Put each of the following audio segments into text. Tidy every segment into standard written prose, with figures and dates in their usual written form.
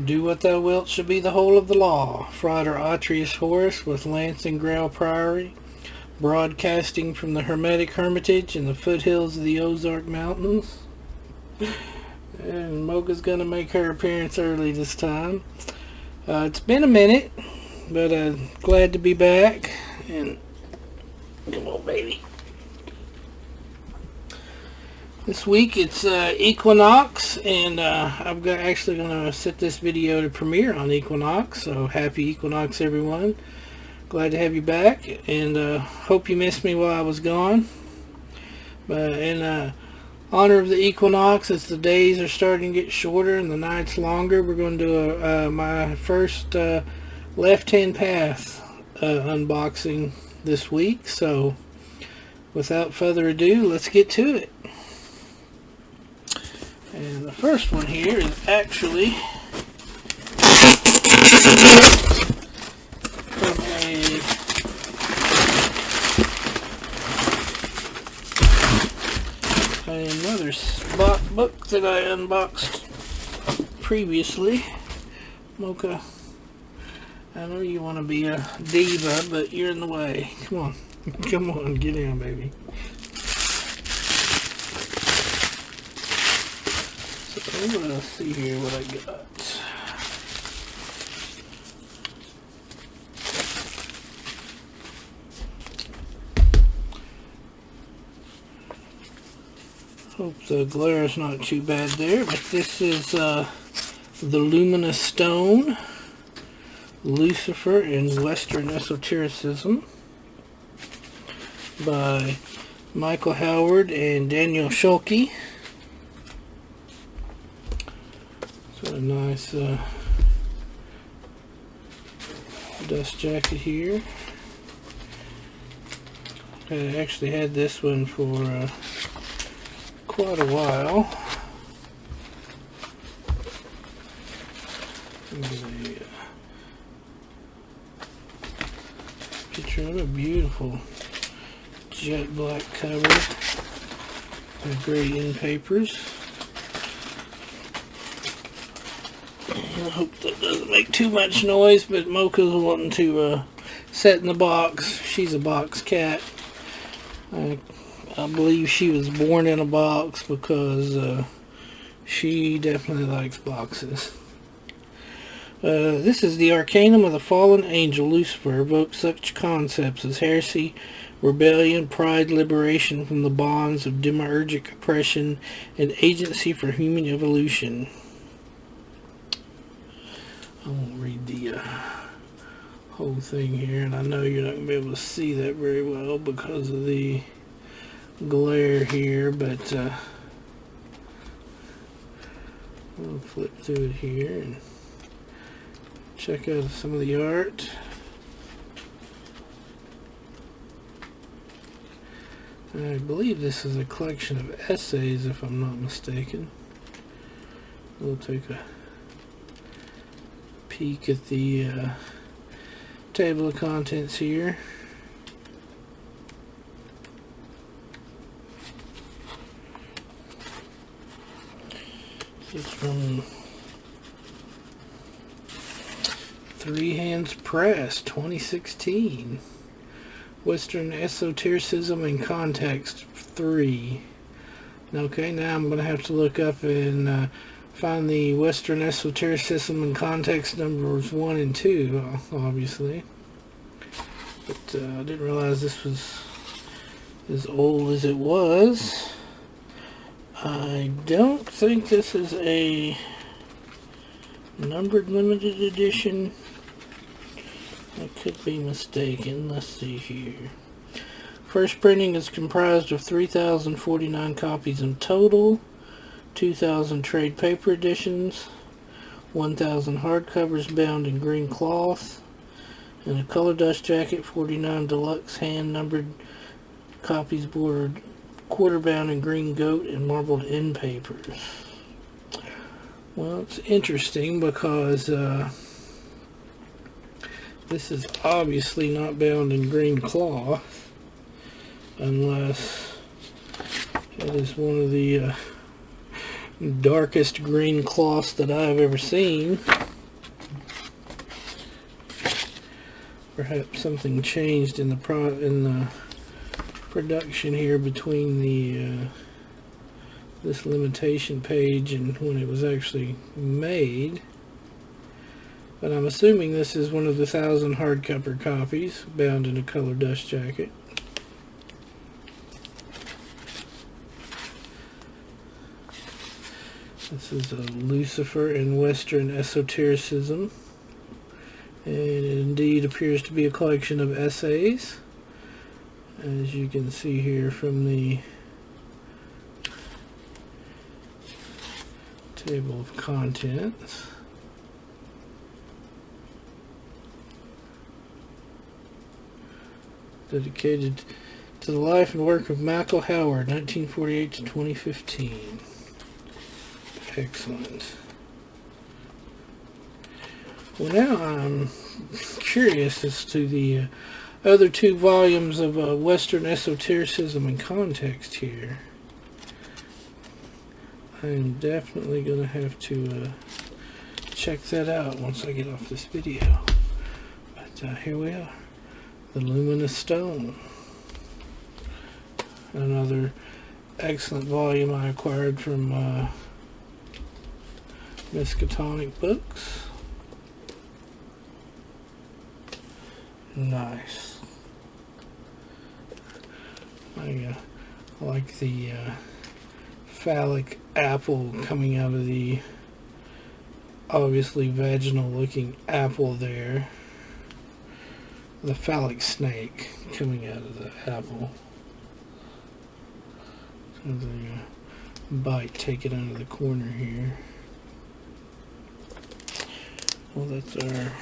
Do what thou wilt shall be the whole of the law. Frater Atrius Horace with Lansing Grail Priory, broadcasting from the Hermetic Hermitage in the foothills of the Ozark Mountains. And Mocha's going to make her appearance early this time. It's been a minute, but glad to be back. And come on, baby. This week it's Equinox, and I'm actually going to set this video to premiere on Equinox, so happy Equinox everyone. Glad to have you back, and hope you missed me while I was gone. But in honor of the Equinox, as the days are starting to get shorter and the nights longer, we're going to do my first left-hand path unboxing this week. So without further ado, let's get to it. And the first one here is actually from another book that I unboxed previously. Mocha, I know you want to be a diva, but you're in the way. Come on. Come on, get in, baby. Let's see here what I got. Hope the glare is not too bad there, but this is the Luminous Stone, Lucifer in Western Esotericism by Michael Howard and Daniel Schulke. A nice dust jacket here. I actually had this one for quite a while. There's a picture of a beautiful jet black cover with great end papers. I hope that doesn't make too much noise, but Mocha's wanting to set in the box. She's a box cat. I believe she was born in a box because she definitely likes boxes. This is the Arcanum of the Fallen Angel Lucifer. Evokes such concepts as heresy, rebellion, pride, liberation from the bonds of demiurgic oppression, and agency for human evolution. I won't read the whole thing here, and I know you're not going to be able to see that very well because of the glare here, but I'll flip through it here and check out some of the art. I believe this is a collection of essays, if I'm not mistaken. We'll take a peek at the table of contents here. It's from Three Hands Press, 2016. Western Esotericism in Context 3. Okay, now I'm going to have to look up and find the Western Esotericism and Context numbers 1 and 2, obviously. But I didn't realize this was as old as it was. I don't think this is a numbered limited edition. I could be mistaken. Let's see here. First printing is comprised of 3,049 copies in total. 2,000 trade paper editions, 1,000 hardcovers bound in green cloth, and a color dust jacket, 49 deluxe hand-numbered copies bordered quarter bound in green goat and marbled end papers. Well, it's interesting because this is obviously not bound in green cloth, unless it is one of the darkest green cloths that I've ever seen. Perhaps something changed in the production here between the this limitation page and when it was actually made. But I'm assuming this is one of the 1,000 hardcover copies bound in a color dust jacket. This is a Lucifer in Western Esotericism, and it indeed appears to be a collection of essays, as you can see here from the table of contents. Dedicated to the life and work of Michael Howard, 1948 to 2015. Excellent. Well, now I'm curious as to the other 2 volumes of Western Esotericism and Context here. I am definitely going to have to check that out once I get off this video. But here we are. The Luminous Stone. Another excellent volume I acquired from Miskatonic Books. Nice. I like the phallic apple coming out of the obviously vaginal looking apple there. The phallic snake coming out of the apple. So the bite taken out of the corner here. Well, that's our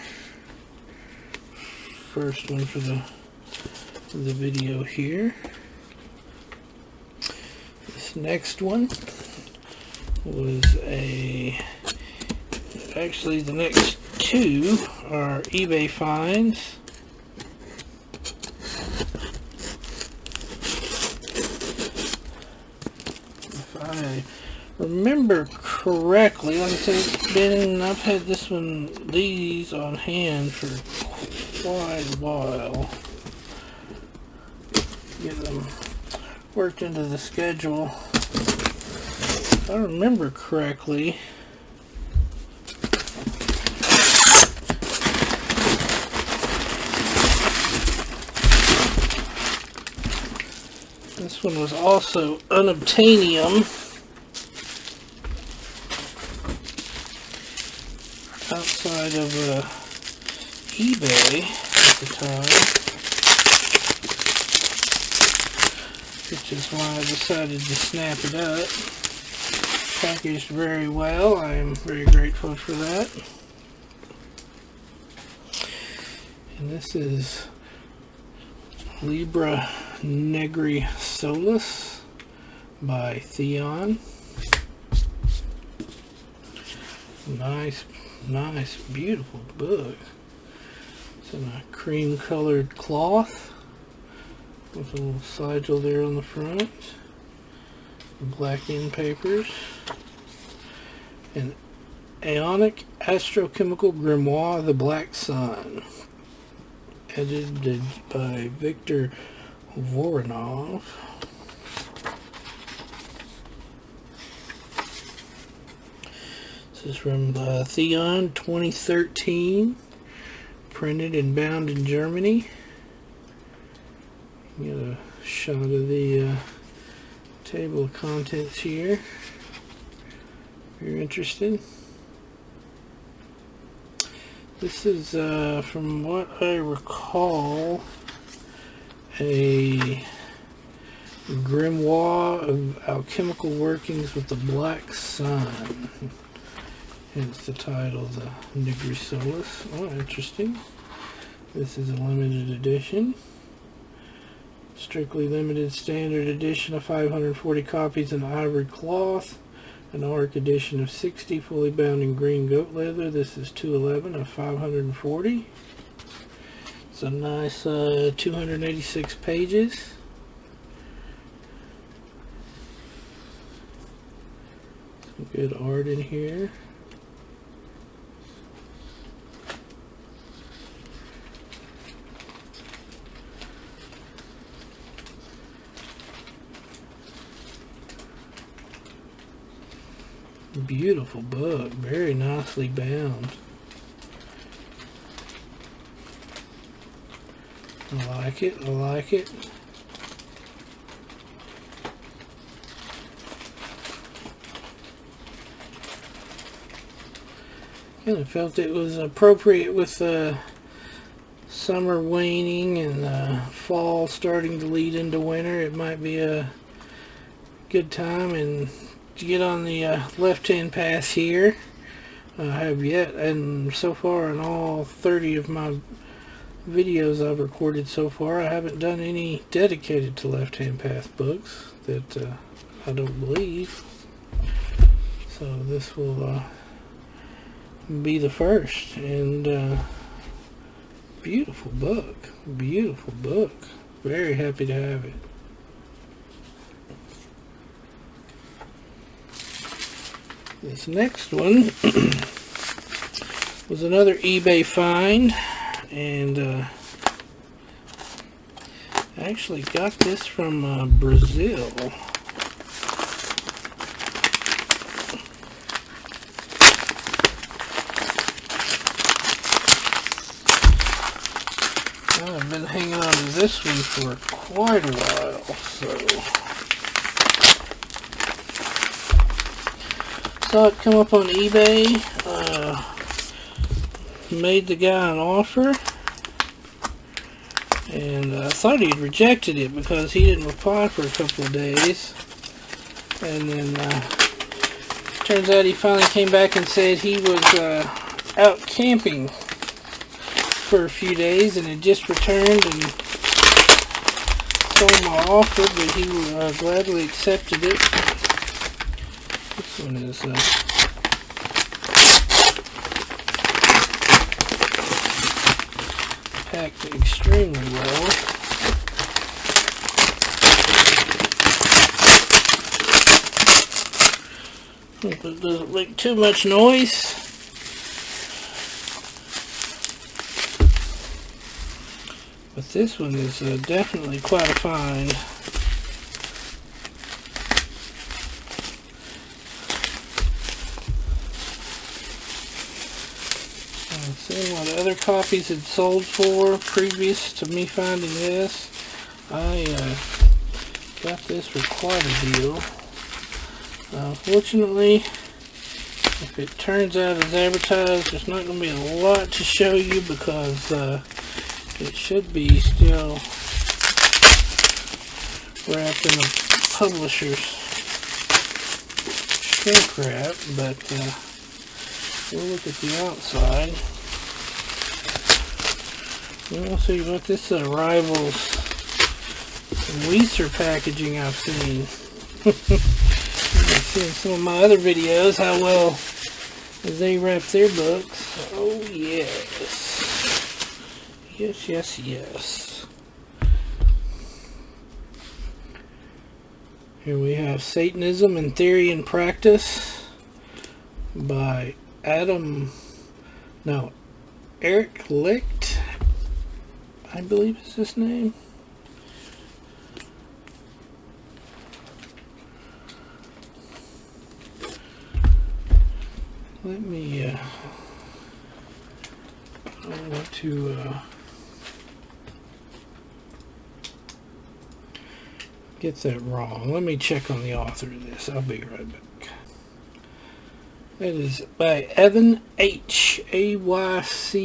first one for the video here. This next one was actually the next 2 are eBay finds. If I remember correctly, like I said, I've had these on hand for quite a while. Get them worked into the schedule. If I remember correctly, this one was also unobtainium. Outside of eBay at the time, which is why I decided to snap it up. Packaged very well. I am very grateful for that. And this is Liber Nigri Solis by Theion. Nice, beautiful book. It's in a cream colored cloth with a little sigil there on the front. Black end papers. An Ionic Astrochemical Grimoire of the Black Sun. Edited by Victor Voronov. This is from Theion 2013, printed and bound in Germany. You get a shot of the table of contents here, if you're interested. This is, from what I recall, a grimoire of alchemical workings with the Black Sun. Hence the title, the Nigri Solis. Oh, interesting. This is a limited edition. Strictly limited standard edition of 540 copies in ivory cloth. An ARC edition of 60, fully bound in green goat leather. This is 211 of 540. It's a nice 286 pages. Some good art in here. Beautiful book, very nicely bound. I like it, I like it. Kind of felt it was appropriate with summer waning and fall starting to lead into winter. It might be a good time and to get on the left-hand path here. I have yet, and so far in all 30 of my videos I've recorded so far, I haven't done any dedicated to left-hand path books that I don't believe. So this will be the first, and beautiful book, beautiful book. Very happy to have it. This next one was another eBay find, and I actually got this from Brazil. I've been hanging on to this one for quite a while, so saw it come up on eBay, made the guy an offer, and I thought he'd rejected it because he didn't reply for a couple of days, and then turns out he finally came back and said he was out camping for a few days and had just returned and sold my offer, but he gladly accepted it. This one is packed extremely well. Hope it doesn't make too much noise. But this one is definitely quite a find. Seeing what other copies had sold for previous to me finding this, I got this for quite a deal. Fortunately, if it turns out as advertised, there's not going to be a lot to show you because it should be still wrapped in the publisher's shrink wrap, but we'll look at the outside. We'll see what this rivals Weiser packaging I've seen. I've seen some of my other videos how well they wrap their books. Oh yes. Yes, yes, yes. Here we have Satanism and Theory and Practice by Eric Licht, I believe is his name. Let me, I want to, get that wrong. Let me check on the author of this. I'll be right back. It is by Evan H. A-Y-C-T-H.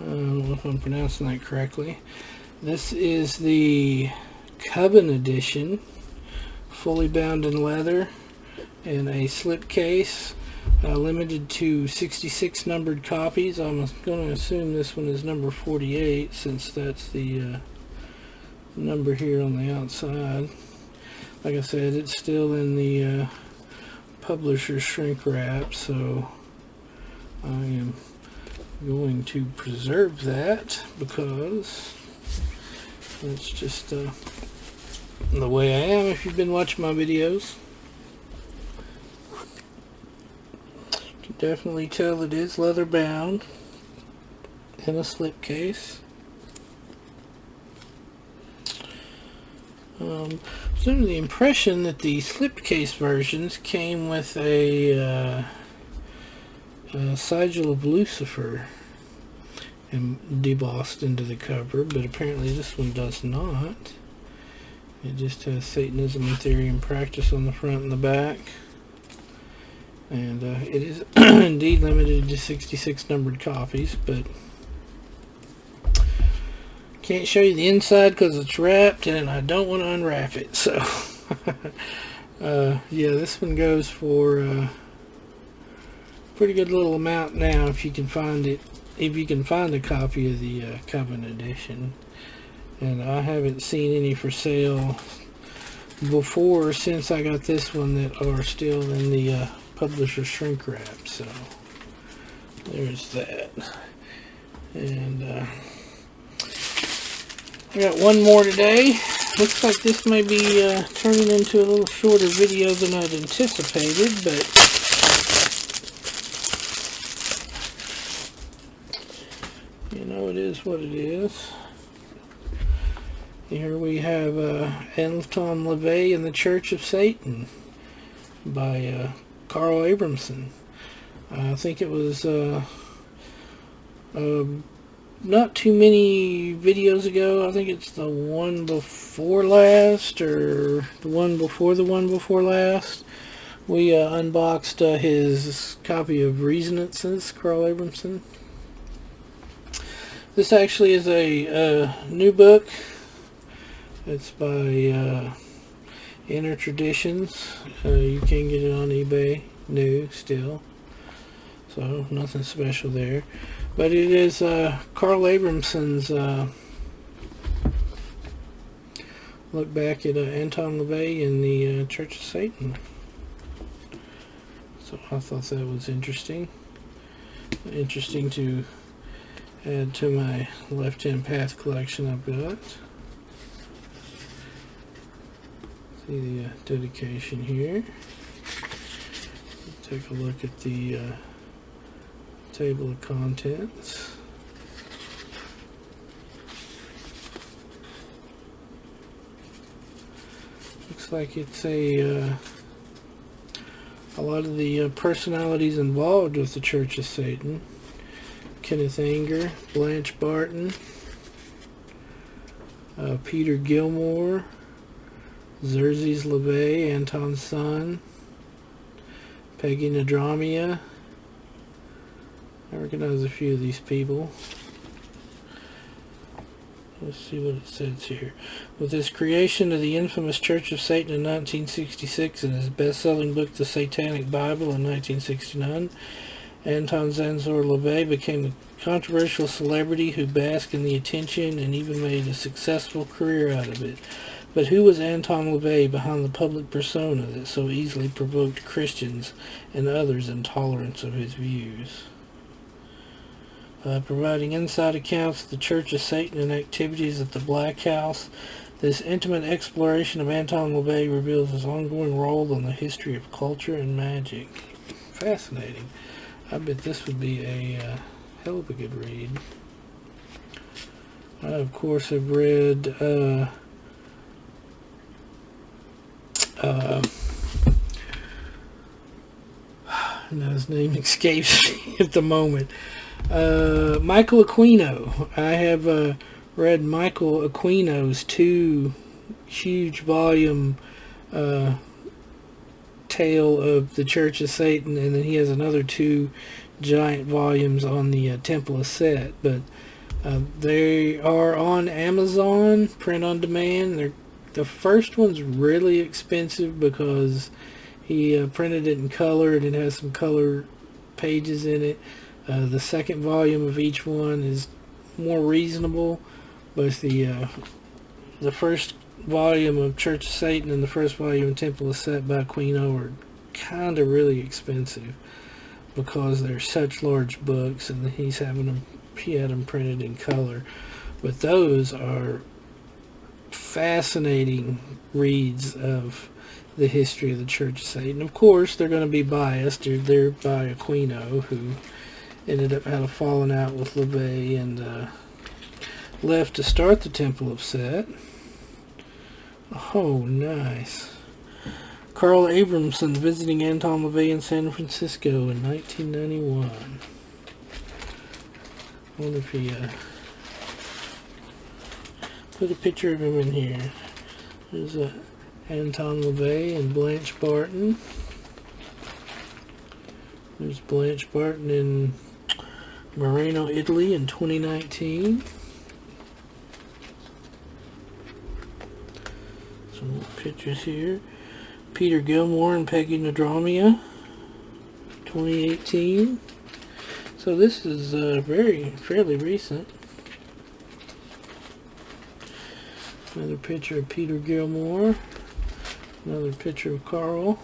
I don't know if I'm pronouncing that correctly. This is the Coven edition, fully bound in leather and a slipcase, limited to 66 numbered copies. I'm going to assume this one is number 48 since that's the number here on the outside. Like I said, it's still in the publisher's shrink wrap, so I am going to preserve that because that's just the way I am if you've been watching my videos. You can definitely tell it is leather bound in a slipcase. I was under the impression that the slipcase versions came with a sigil of Lucifer and debossed into the cover, but apparently this one does not. It just has Satanism and Theory and Practice on the front and the back. And it is indeed limited to 66 numbered copies, but can't show you the inside because it's wrapped and I don't want to unwrap it. So yeah, this one goes for a pretty good little amount now if you can find it. If you can find a copy of the Coven edition. And I haven't seen any for sale before or since I got this one that are still in the publisher shrink wrap. So there's that. And I got one more today. Looks like this may be turning into a little shorter video than I'd anticipated, but you know, it is what it is. Here we have Anton, LaVey and the Church of Satan by Carl Abramson. I think it was not too many videos ago. I think it's the one before last, or the one before last. We unboxed his copy of Resonances, Carl Abramson. This actually is a new book. It's by Inner Traditions. You can get it on eBay, new still. So nothing special there. But it is Carl Abramson's look back at Anton, LaVey and the Church of Satan. So I thought that was interesting. Interesting to add to my Left Hand Path collection I've got. See the dedication here. Take a look at the table of contents. Looks like it's a lot of the personalities involved with the Church of Satan. Kenneth Anger, Blanche Barton, Peter Gilmore, Xerxes LaVey, Anton's son, Peggy Nadramia. I recognize a few of these people. Let's see what it says here. With his creation of the infamous Church of Satan in 1966 and his best-selling book, The Satanic Bible, in 1969, Anton Zanzor LaVey became a controversial celebrity who basked in the attention and even made a successful career out of it. But who was Anton LaVey behind the public persona that so easily provoked Christians and others' intolerance of his views? Providing inside accounts of the Church of Satan and activities at the Black House, this intimate exploration of Anton LaVey reveals his ongoing role in the history of culture and magic. Fascinating. I bet this would be a hell of a good read. I, of course, have read now his name escapes me at the moment. Michael Aquino. I have read Michael Aquino's 2 huge volume tale of the Church of Satan, and then he has another 2 giant volumes on the Temple of Set. But they are on Amazon, print on demand. The first one's really expensive because he printed it in color and it has some color pages in it. The second volume of each one is more reasonable, but the first volume of Church of Satan and the first volume of Temple of Set by Aquino are kind of really expensive because they're such large books, and he had them printed in color. But those are fascinating reads of the history of the Church of Satan. Of course, they're going to be biased. They're by Aquino, who ended up having a falling out with LaVey and left to start the Temple of Set. Oh, nice. Carl Abramson visiting Anton LaVey in San Francisco in 1991. I wonder if he put a picture of him in here. There's Anton LaVey and Blanche Barton. There's Blanche Barton in Moreno, Italy in 2019. Some more pictures here. Peter Gilmore and Peggy Nadramia, 2018. So this is fairly recent. Another picture of Peter Gilmore. Another picture of Carl.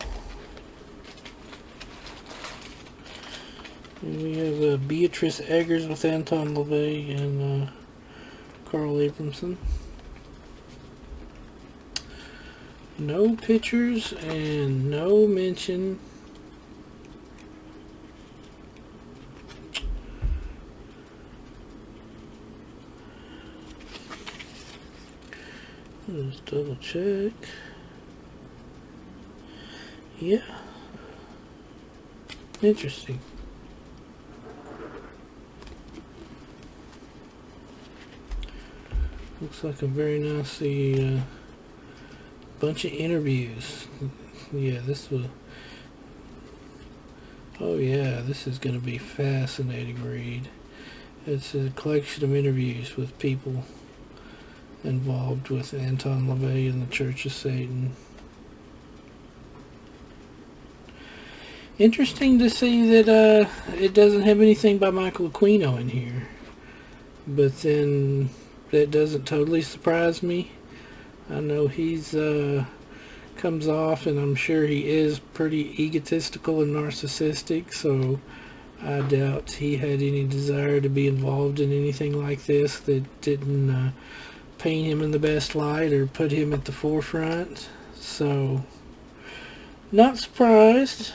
And we have Beatrice Eggers with Anton LaVey and Carl Abramson. No pictures and no mention. Let's double check. Yeah. Interesting. Looks like a very nicely bunch of interviews. Yeah, this will. Oh yeah, this is going to be fascinating read. It's a collection of interviews with people involved with Anton LaVey and the Church of Satan. Interesting to see that it doesn't have anything by Michael Aquino in here, but then that doesn't totally surprise me. I know he's comes off, and I'm sure he is pretty egotistical and narcissistic, so I doubt he had any desire to be involved in anything like this that didn't paint him in the best light or put him at the forefront. So, not surprised.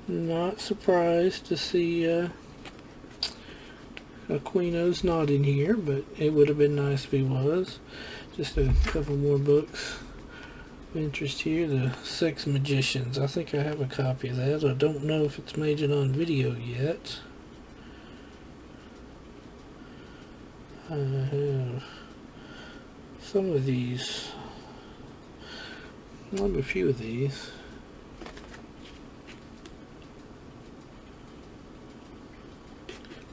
Not surprised to see Aquino's not in here, but it would have been nice if he was. Just a couple more books of interest here. The Sex Magicians. I think I have a copy of that. I don't know if it's made it on video yet. I have some of these. I have a few of these.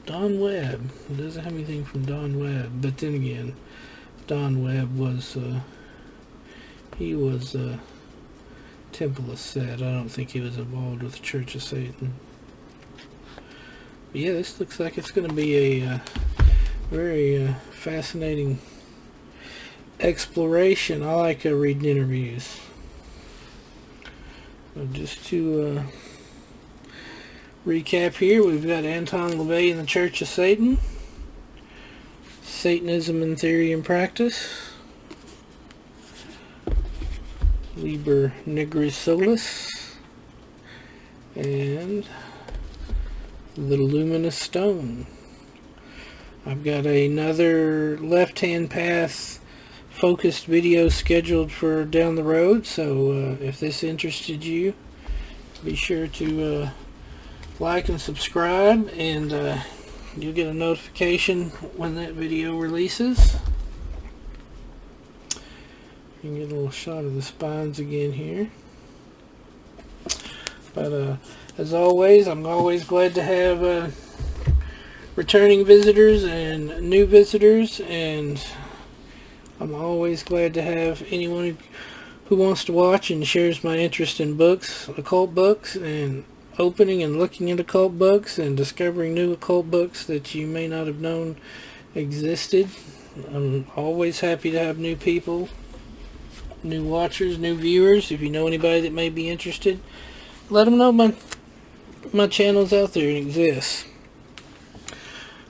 Don Webb. It doesn't have anything from Don Webb, but then again, Don Webb was, he was Temple of Set. I don't think he was involved with the Church of Satan. But yeah, this looks like it's going to be a very fascinating exploration. I like reading interviews. So just to recap here, we've got Anton LaVey and the Church of Satan, Satanism in Theory and Practice, Liber, Nigri, Solis, and the Luminous Stone. I've got another left-hand path focused video scheduled for down the road, so if this interested you, be sure to like and subscribe, and you'll get a notification when that video releases. You can get a little shot of the spines again here. But as always, I'm always glad to have returning visitors and new visitors, and I'm always glad to have anyone who wants to watch and shares my interest in books, occult books, and opening and looking at occult books and discovering new occult books that you may not have known existed. I'm always happy to have new people, new watchers, new viewers. If you know anybody that may be interested, let them know my channel's out there and exists.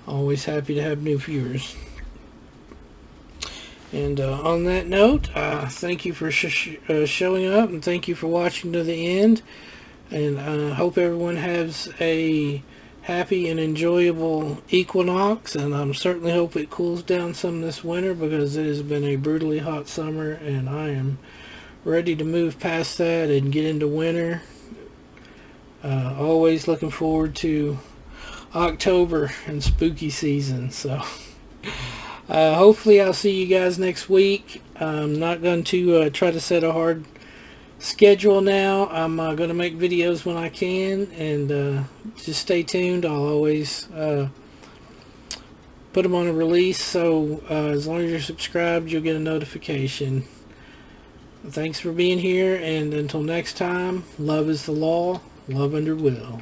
Always happy to have new viewers. And on that note, thank you for showing up, and thank you for watching to the end. And I hope everyone has a happy and enjoyable equinox, and I certainly hope it cools down some this winter, because it has been a brutally hot summer, and I am ready to move past that and get into winter. Always looking forward to October and spooky season. So hopefully I'll see you guys next week. I'm not going to try to set a hard schedule now. I'm going to make videos when I can, and just stay tuned. I'll always put them on a release, so as long as you're subscribed, you'll get a notification. Thanks for being here, and until next time, love is the law, love under will.